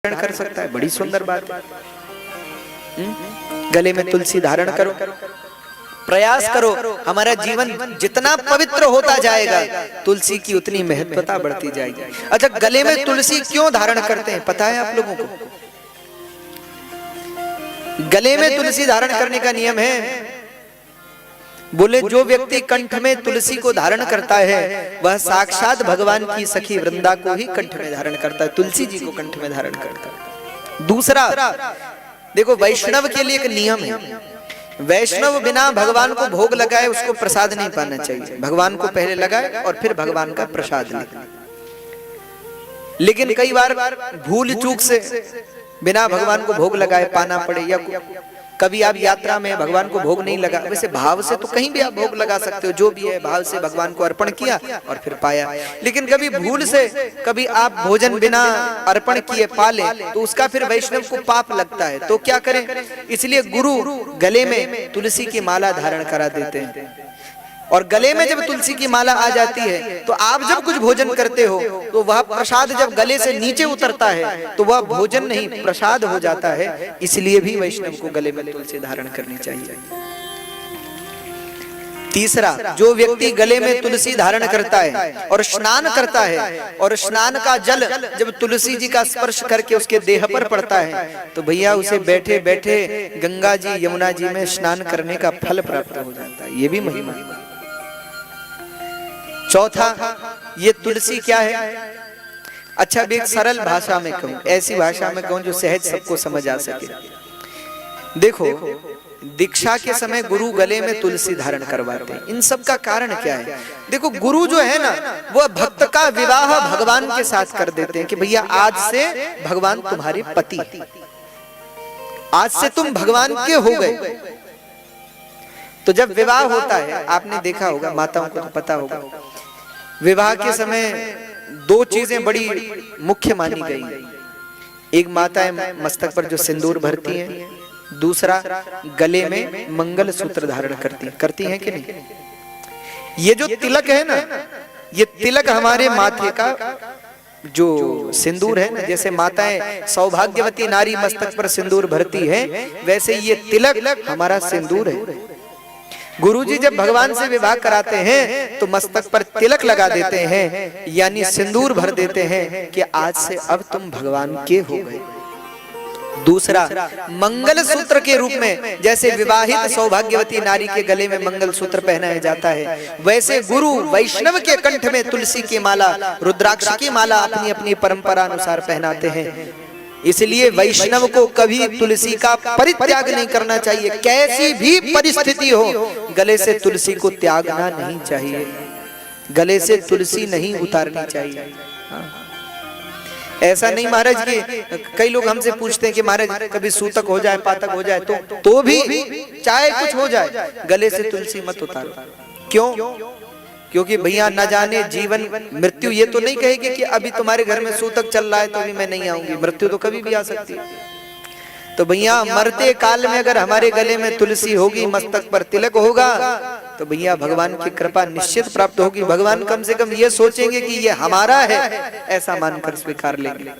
कर सकता है, बड़ी सुंदर बात है। गले में तुलसी धारण करो, प्रयास करो, हमारा जीवन जितना पवित्र होता जाएगा तुलसी की उतनी महत्वता बढ़ती जाएगी। अच्छा, गले में तुलसी क्यों धारण करते हैं पता है आप लोगों को? गले में तुलसी धारण करने का नियम है, बोले जो व्यक्ति कंठ में तुलसी को धारण करता है वह साक्षात भगवान की सखी वृंदा को ही कंठ में धारण करता है, तुलसी जी को कंठ में धारण करता है। दूसरा देखो, वैष्णव के लिए एक नियम है, वैष्णव बिना भगवान को भोग लगाए उसको प्रसाद नहीं पाना चाहिए। भगवान को पहले लगाए और फिर भगवान का प्रसाद ले। लेकिन कई बार भूल चूक से बिना भगवान को भोग लगाए पाना पड़े, या कभी आप यात्रा में भगवान को भोग नहीं लगा, वैसे भाव से तो कहीं भी आप भोग लगा सकते हो, जो भी है भाव से भगवान को अर्पण किया और फिर पाया। लेकिन कभी भूल से कभी आप भोजन बिना अर्पण किए पा ले तो उसका फिर वैष्णव को पाप लगता है, तो क्या करें? इसलिए गुरु गले में तुलसी की माला धारण करा देते हैं, और गले में जब तुलसी की माला आ जाती है तो आप जब कुछ भोजन करते हो तो वह प्रसाद जब गले से नीचे उतरता है तो वह भोजन नहीं प्रसाद हो जाता है। इसलिए भी वैष्णव को गले में तुलसी धारण करनी चाहिए। तीसरा, जो व्यक्ति गले में तुलसी धारण करता है और स्नान करता है और स्नान का जल जब तुलसी जी का स्पर्श करके उसके देह पर पड़ता है तो भैया उसे बैठे बैठे गंगा जी यमुना जी में स्नान करने का फल प्राप्त हो जाता है। ये भी महिमा। चौथा, ये तुलसी क्या है? अच्छा, भी एक सरल भाषा में कहूं, ऐसी भाषा में कहूं जो सहज सबको समझ आ सके। देखो, दीक्षा के समय गुरु गले में तुलसी धारण करवाते हैं, इन सब का कारण क्या है? देखो, गुरु जो है ना वो भक्त का विवाह भगवान के साथ कर देते हैं कि भैया आज से भगवान तुम्हारे पति, आज से तुम भगवान के हो गए। तो जब विवाह होता है, आपने देखा होगा, माताओं को तो पता होगा, विवाह के समय दो चीजें बड़ी मुख्य मानी गई। एक माताएं मस्तक पर जो सिंदूर भरती हैं, दूसरा गले में मंगल सूत्र धारण करती हैं कि नहीं? ये जो तिलक है ना, ये तिलक हमारे माथे का जो सिंदूर है ना, जैसे माताएं सौभाग्यवती नारी मस्तक पर सिंदूर भरती है, वैसे ये तिलक हमारा सिंदूर है। गुरुजी जब भगवान से विवाह कराते हैं तो मस्तक पर तिलक लगा देते हैं, यानी सिंदूर भर देते हैं कि आज से अब तुम भगवान के हो गए। दूसरा, मंगल सूत्र के रूप में, जैसे विवाहित सौभाग्यवती नारी के गले में मंगल सूत्र पहनाया जाता है, वैसे गुरु वैष्णव के कंठ में तुलसी की माला, रुद्राक्ष की माला अपनी अपनी परंपरा अनुसार पहनाते हैं। इसलिए वैष्णव को कभी तुलसी का परित्याग नहीं करना चाहिए, कैसी भी परिस्थिति हो गले से तुलसी को त्यागना नहीं चाहिए, गले से तुलसी नहीं उतारनी चाहिए। ऐसा नहीं महाराज कि कई लोग हमसे पूछते हैं कि महाराज कभी सूतक हो जाए, पातक हो जाए तो भी चाहे कुछ हो जाए गले से तुलसी मत उतारो। क्यों? क्योंकि भैया न जाने जीवन मृत्यु ये तो नहीं कहेगी कि अभी तुम्हारे घर में सूतक चल रहा है तो अभी मैं नहीं आऊंगी, मृत्यु तो कभी भी आ सकती है। तो भैया मरते काल में अगर हमारे गले में तुलसी होगी, मस्तक पर तिलक होगा, तो भैया भगवान की कृपा निश्चित प्राप्त होगी। भगवान कम से कम ये सोचेंगे कि ये हमारा है, ऐसा मानकर स्वीकार लेंगे।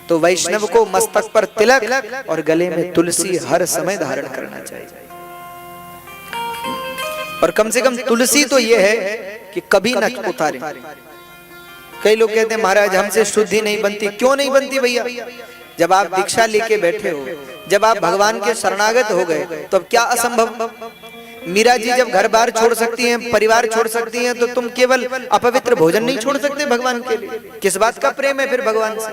तो वैष्णव को मस्तक पर तिलक और गले में तुलसी हर समय धारण करना चाहिए। और कम से कम तुलसी तो ये है कि कभी न उतारे। कई लोग कहते हैं महाराज हमसे शुद्धि नहीं बनती। क्यों नहीं बनती भैया? जब आप दीक्षा लेके बैठे हो, जब आप भगवान के शरणागत हो गए, तो अब क्या असंभव? मीरा जी जब घर बार छोड़ सकती हैं, परिवार छोड़ सकती हैं, तो तुम केवल अपवित्र भोजन नहीं छोड़ सकते भगवान के लिए? किस बात का प्रेम है फिर भगवान से?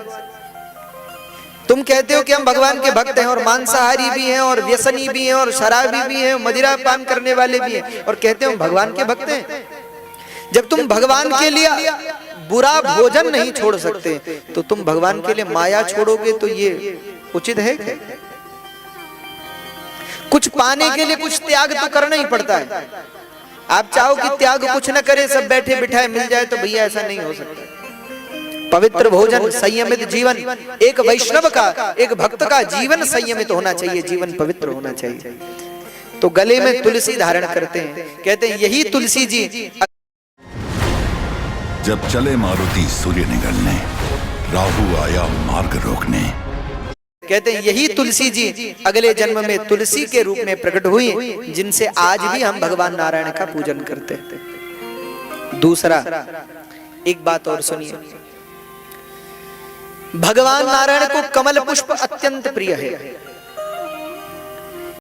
तुम कहते हो कि हम भगवान के भक्त हैं और मांसाहारी भी हैं और व्यसनी भी हैं और शराबी भी हैं, मदिरा पान करने वाले भी हैं, और कहते हो भगवान के भक्त हैं। जब तुम भगवान के लिए बुरा भोजन नहीं छोड़ सकते तो तुम भगवान के लिए माया छोड़ोगे, तो ये उचित है क्या? कुछ पाने के लिए कुछ त्याग तो करना ही पड़ता है। आप चाहो कि त्याग कुछ न करे, सब बैठे बिठाए मिल जाए, तो भैया ऐसा नहीं हो सकता। पवित्र भोजन, संयमित जीवन, एक वैष्णव का, एक भक्त का जीवन संयमित होना चाहिए, जीवन पवित्र होना चाहिए। तो गले में तुलसी धारण करते हैं, कहते हैं यही तुलसी जी। जब चले मारुति सूर्य निगलने, राहु आया मार्ग रोकने, कहते हैं यही तुलसी जी अगले जन्म में तुलसी के रूप में प्रकट हुई, जिनसे आज भी हम भगवान नारायण का पूजन करते हैं। दूसरा, एक बात और सुनिए, भगवान नारायण को कमल पुष्प अत्यंत प्रिय है।